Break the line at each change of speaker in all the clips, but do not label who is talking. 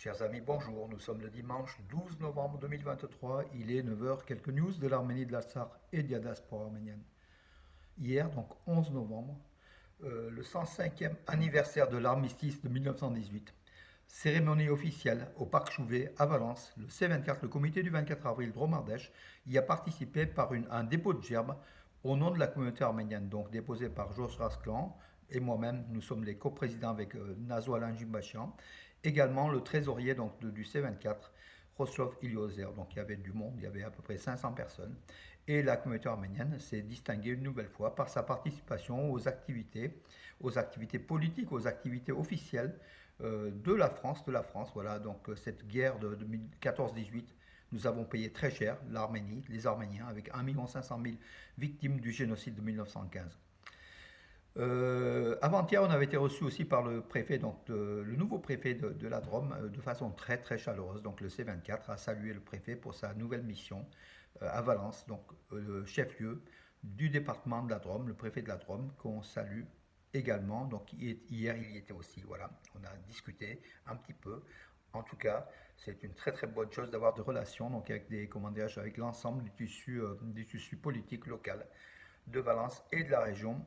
Chers amis, bonjour. Nous sommes le dimanche 12 novembre 2023. Il est 9 heures. Quelques news de l'Arménie, de l'Artsakh et de la diaspora arménienne. Hier, donc 11 novembre, le 105e anniversaire de l'armistice de 1918. Cérémonie officielle au Parc Chouvet à Valence. Le C24, le comité du 24 avril Dromardèche, y a participé par un dépôt de gerbes au nom de la communauté arménienne, donc déposé par Georges Rasklan et moi-même. Nous sommes les coprésidents avec Nazo Alain Jimbachian. Également le trésorier donc, du C24, Roslov Iliozer. Donc il y avait du monde, il y avait à peu près 500 personnes. Et la communauté arménienne s'est distinguée une nouvelle fois par sa participation aux activités politiques, aux activités officielles de la France. Voilà, donc cette guerre de 2014-18, nous avons payé très cher l'Arménie, les Arméniens, avec 1,5 million de victimes du génocide de 1915. Avant-hier, on avait été reçu aussi par le préfet, donc le nouveau préfet de la Drôme, de façon très très chaleureuse. Donc le C24 a salué le préfet pour sa nouvelle mission à Valence, donc le chef-lieu du département de la Drôme, le préfet de la Drôme, qu'on salue également. Donc hier, il y était aussi. Voilà, on a discuté un petit peu. En tout cas, c'est une très très bonne chose d'avoir de relations donc avec avec l'ensemble du tissu politique local de Valence et de la région.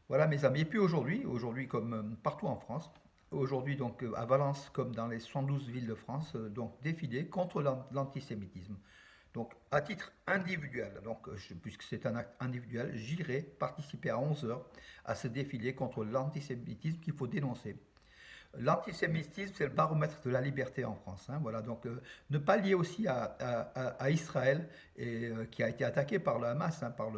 Voilà mes amis. Et puis aujourd'hui comme partout en France, aujourd'hui donc à Valence comme dans les 112 villes de France, donc défilé contre l'antisémitisme. Donc à titre individuel, donc puisque c'est un acte individuel, j'irai participer à 11 heures à ce défilé contre l'antisémitisme qu'il faut dénoncer. L'antisémitisme, c'est le baromètre de la liberté en France. Hein, voilà, donc ne pas lier aussi à Israël, qui a été attaqué par le Hamas, hein, par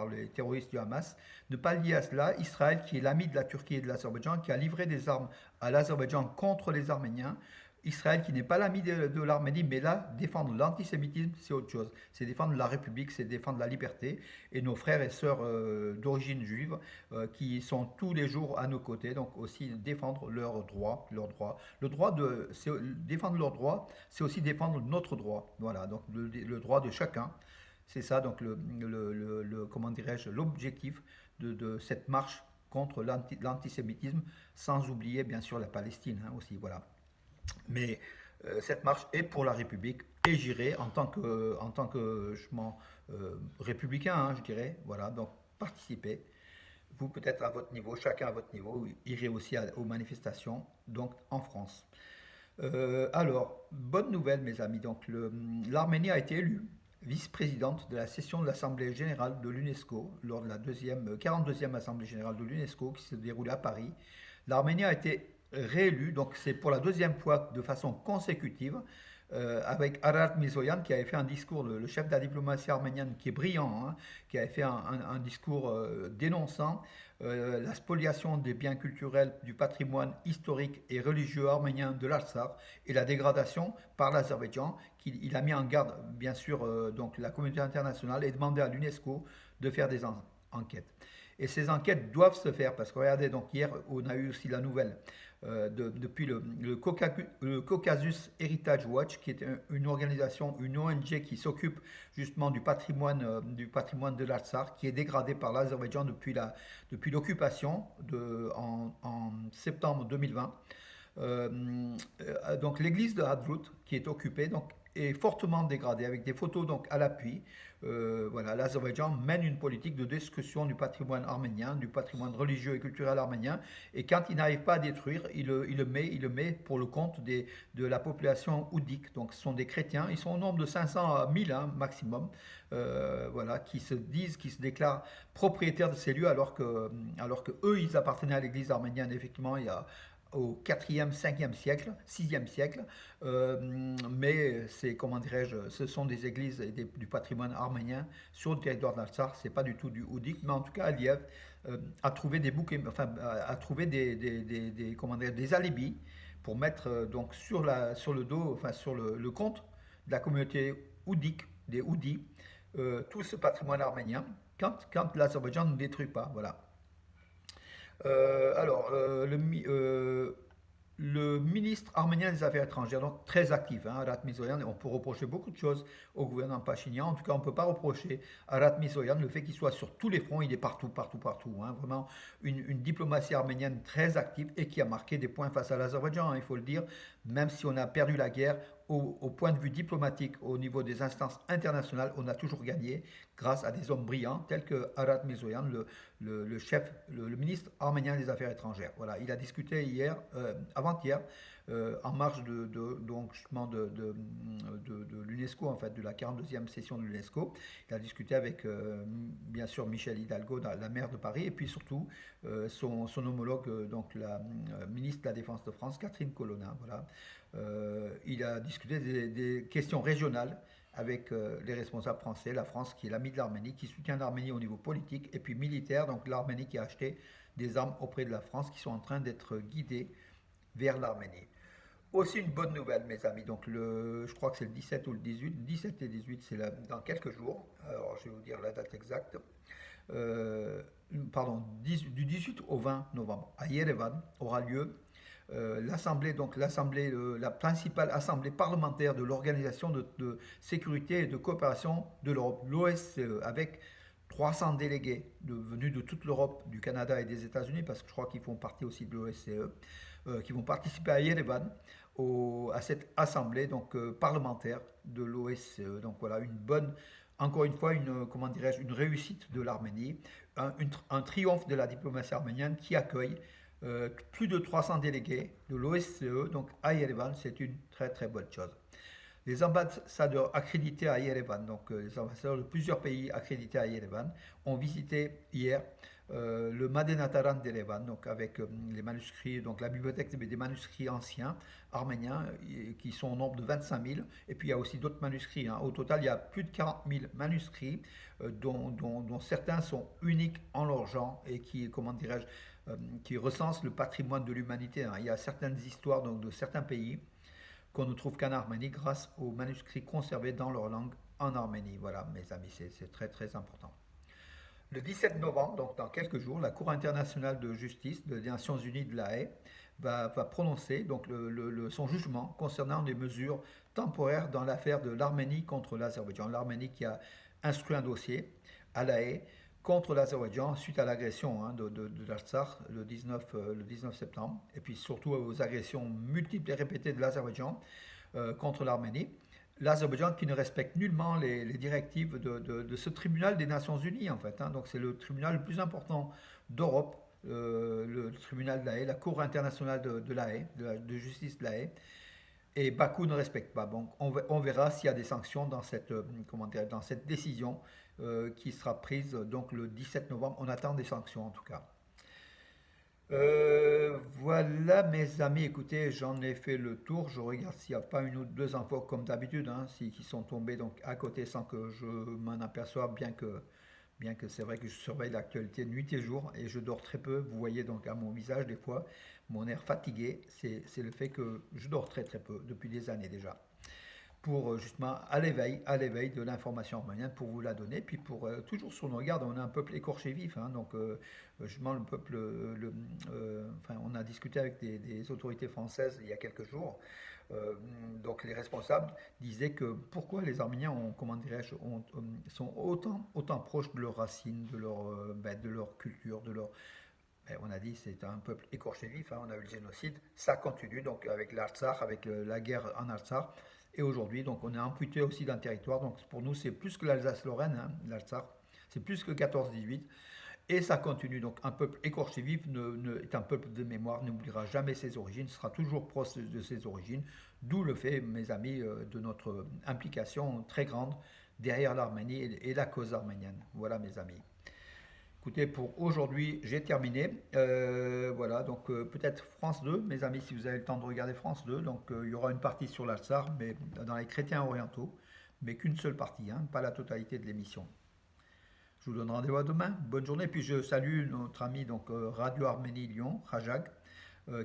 les terroristes du Hamas, ne pas lier à cela Israël, qui est l'ami de la Turquie et de l'Azerbaïdjan, qui a livré des armes à l'Azerbaïdjan contre les Arméniens. Israël qui n'est pas l'ami de l'Arménie, mais là, défendre l'antisémitisme, c'est autre chose. C'est défendre la République, c'est défendre la liberté. Et nos frères et sœurs d'origine juive qui sont tous les jours à nos côtés, donc aussi défendre leurs droits. Défendre leurs droits, c'est aussi défendre notre droit. Voilà, donc le droit de chacun. C'est ça, donc comment dirais-je, l'objectif de cette marche contre l'antisémitisme, sans oublier bien sûr la Palestine hein, aussi. Voilà. Mais cette marche est pour la République et j'irai en tant que républicain, hein, je dirais. Voilà, donc participez. Vous peut-être à votre niveau, chacun à votre niveau, irez aussi aux manifestations, donc en France. Alors, bonne nouvelle mes amis, donc l'Arménie a été élue vice-présidente de la session de l'Assemblée générale de l'UNESCO lors de la 42e Assemblée générale de l'UNESCO qui se déroulait à Paris. L'Arménie a été réélu, donc c'est pour la deuxième fois de façon consécutive, avec Arar Mirzoyan qui avait fait un discours, le chef de la diplomatie arménienne qui est brillant, hein, qui avait fait un discours dénonçant la spoliation des biens culturels, du patrimoine historique et religieux arménien de l'Artsakh et la dégradation par l'Azerbaïdjan. Il a mis en garde, bien sûr, donc la communauté internationale et demandé à l'UNESCO de faire des enquêtes. Et ces enquêtes doivent se faire parce que regardez, donc hier on a eu aussi la nouvelle depuis le Caucasus Heritage Watch, qui est une organisation, une ONG qui s'occupe justement du patrimoine de l'Artsakh, qui est dégradé par l'Azerbaïdjan depuis l'occupation en septembre 2020. Donc l'église de Hadrut, qui est occupée, donc, est fortement dégradée, avec des photos donc, à l'appui. Voilà, l'Azerbaïdjan mène une politique de destruction du patrimoine arménien, du patrimoine religieux et culturel arménien, et quand il n'arrive pas à détruire, il le met pour le compte de la population oudique. Donc ce sont des chrétiens, ils sont au nombre de 500 à 1000 hein, maximum, voilà, qui se déclarent propriétaires de ces lieux, alors que eux, ils appartenaient à l'église arménienne, effectivement, il y a au 4e, 5e siècle, 6e siècle, mais c'est, comment dirais-je, ce sont des églises et du patrimoine arménien sur le territoire d'Artsakh, c'est pas du tout du Oudik, mais en tout cas Aliyev a trouvé a trouvé comment dire, des alibis pour mettre donc sur le dos, enfin sur le compte de la communauté Oudik, des Oudis, tout ce patrimoine arménien, quand l'Azerbaïdjan ne détruit pas, voilà. Alors, le ministre arménien des Affaires étrangères, donc très actif, hein, Arat Mizoyan. On peut reprocher beaucoup de choses au gouvernement Pachinian. En tout cas, on ne peut pas reprocher à Arat Mizoyan le fait qu'il soit sur tous les fronts. Il est partout, partout, partout, hein. Vraiment une diplomatie arménienne très active et qui a marqué des points face à l'Azerbaïdjan, hein, il faut le dire. Même si on a perdu la guerre, au point de vue diplomatique, au niveau des instances internationales, on a toujours gagné grâce à des hommes brillants tels que Arat Mirzoyan, le chef, le ministre arménien des Affaires étrangères. Voilà, il a discuté hier, avant-hier, en marge donc justement de l'UNESCO, en fait, de la 42e session de l'UNESCO. Il a discuté avec, bien sûr, Michel Hidalgo, la maire de Paris, et puis surtout son homologue, donc la ministre de la Défense de France, Catherine Colonna. Voilà. Il a discuté des questions régionales avec les responsables français, la France qui est l'ami de l'Arménie, qui soutient l'Arménie au niveau politique et puis militaire, donc l'Arménie qui a acheté des armes auprès de la France qui sont en train d'être guidées vers l'Arménie. Aussi une bonne nouvelle, mes amis. Donc, je crois que c'est le 17 ou le 18. 17 et 18, c'est dans quelques jours. Alors, je vais vous dire la date exacte. Euh, Pardon, du 18 au 20 novembre, à Yerevan, aura lieu l'Assemblée, donc l'Assemblée, la principale assemblée parlementaire de l'Organisation de sécurité et de coopération de l'Europe, l'OSCE, avec 300 délégués venus de toute l'Europe, du Canada et des États-Unis, parce que je crois qu'ils font partie aussi de l'OSCE, qui vont participer à Yerevan, à cette assemblée donc, parlementaire de l'OSCE. Donc voilà, encore une fois, comment dirais-je, une réussite de l'Arménie, un triomphe de la diplomatie arménienne qui accueille plus de 300 délégués de l'OSCE, donc à Yerevan, c'est une très très bonne chose. Les ambassadeurs accrédités à Yerevan, donc les ambassadeurs de plusieurs pays accrédités à Yerevan, ont visité hier le Madenataran d'Erevan, donc avec les manuscrits, donc la bibliothèque des manuscrits anciens arméniens qui sont au nombre de 25 000. Et puis il y a aussi d'autres manuscrits, hein. Au total, il y a plus de 40 000 manuscrits, dont certains sont uniques en leur genre et qui, comment dirais-je, qui recensent le patrimoine de l'humanité, hein. Il y a certaines histoires donc, de certains pays qu'on ne trouve qu'en Arménie grâce aux manuscrits conservés dans leur langue en Arménie. Voilà, mes amis, c'est très très important. Le 17 novembre, donc dans quelques jours, la Cour internationale de justice des Nations Unies de La Haye va prononcer donc, son jugement concernant des mesures temporaires dans l'affaire de l'Arménie contre l'Azerbaïdjan. L'Arménie qui a instruit un dossier à La Haye contre l'Azerbaïdjan suite à l'agression, hein, de l'Artsakh le 19 septembre, et puis surtout aux agressions multiples et répétées de l'Azerbaïdjan contre l'Arménie. L'Azerbaïdjan qui ne respecte nullement les directives de ce tribunal des Nations Unies, en fait, hein. Donc c'est le tribunal le plus important d'Europe, le tribunal de La Haye, la Cour internationale de La Haye, de justice de La Haye. Et Bakou ne respecte pas. Donc on verra s'il y a des sanctions dans dans cette décision qui sera prise donc le 17 novembre. On attend des sanctions en tout cas. Voilà mes amis, écoutez, j'en ai fait le tour. Je regarde s'il n'y a pas une ou deux infos comme d'habitude, hein, qui sont tombées donc à côté sans que je m'en aperçoive, bien que c'est vrai que je surveille l'actualité nuit et jour et je dors très peu. Vous voyez donc à mon visage des fois mon air fatigué, c'est le fait que je dors très très peu depuis des années déjà. Pour justement à l'éveil de l'information arménienne, pour vous la donner, puis pour toujours sur nos gardes, on a un peuple écorché vif, hein, donc justement le peuple, enfin on a discuté avec des autorités françaises il y a quelques jours, euh, donc les responsables disaient que pourquoi les Arméniens ont, comment dirais-je, sont autant proches de leurs racines, de leur culture, de leur on a dit c'est un peuple écorché vif, hein, on a eu le génocide, ça continue donc avec l'Artsakh, avec la guerre en Artsakh, et aujourd'hui donc on est amputé aussi d'un territoire, donc pour nous c'est plus que l'Alsace-Lorraine, hein, l'Artsakh, c'est plus que 14-18, et ça continue, donc un peuple écorché vif est un peuple de mémoire, n'oubliera jamais ses origines, sera toujours proche de ses origines, d'où le fait, mes amis, de notre implication très grande derrière l'Arménie et la cause arménienne. Voilà mes amis. Écoutez, pour aujourd'hui, j'ai terminé. Voilà, donc peut-être France 2, mes amis, si vous avez le temps de regarder France 2. Donc il y aura une partie sur l'Alsar, mais dans les chrétiens orientaux, mais qu'une seule partie, hein, pas la totalité de l'émission. Je vous donne rendez-vous à demain. Bonne journée. Puis je salue notre ami donc, Radio Arménie Lyon, Rajag,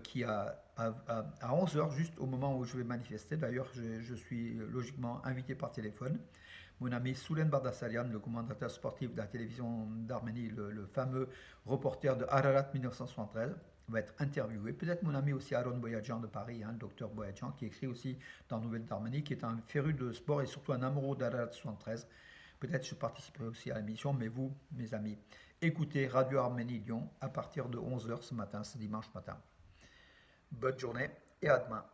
qui à 11 heures, juste au moment où je vais manifester. D'ailleurs, je suis logiquement invité par téléphone. Mon ami Soulen Bardassarian, le commentateur sportif de la télévision d'Arménie, le fameux reporter de Ararat 1973, va être interviewé. Peut-être mon ami aussi Aaron Boyadjian de Paris, le docteur Boyadjian, qui écrit aussi dans Nouvelle d'Arménie, qui est un féru de sport et surtout un amoureux d'Ararat 73. Peut-être je participerai aussi à l'émission, mais vous, mes amis, écoutez Radio Arménie Lyon à partir de 11 h ce matin, ce dimanche matin. Bonne journée et à demain.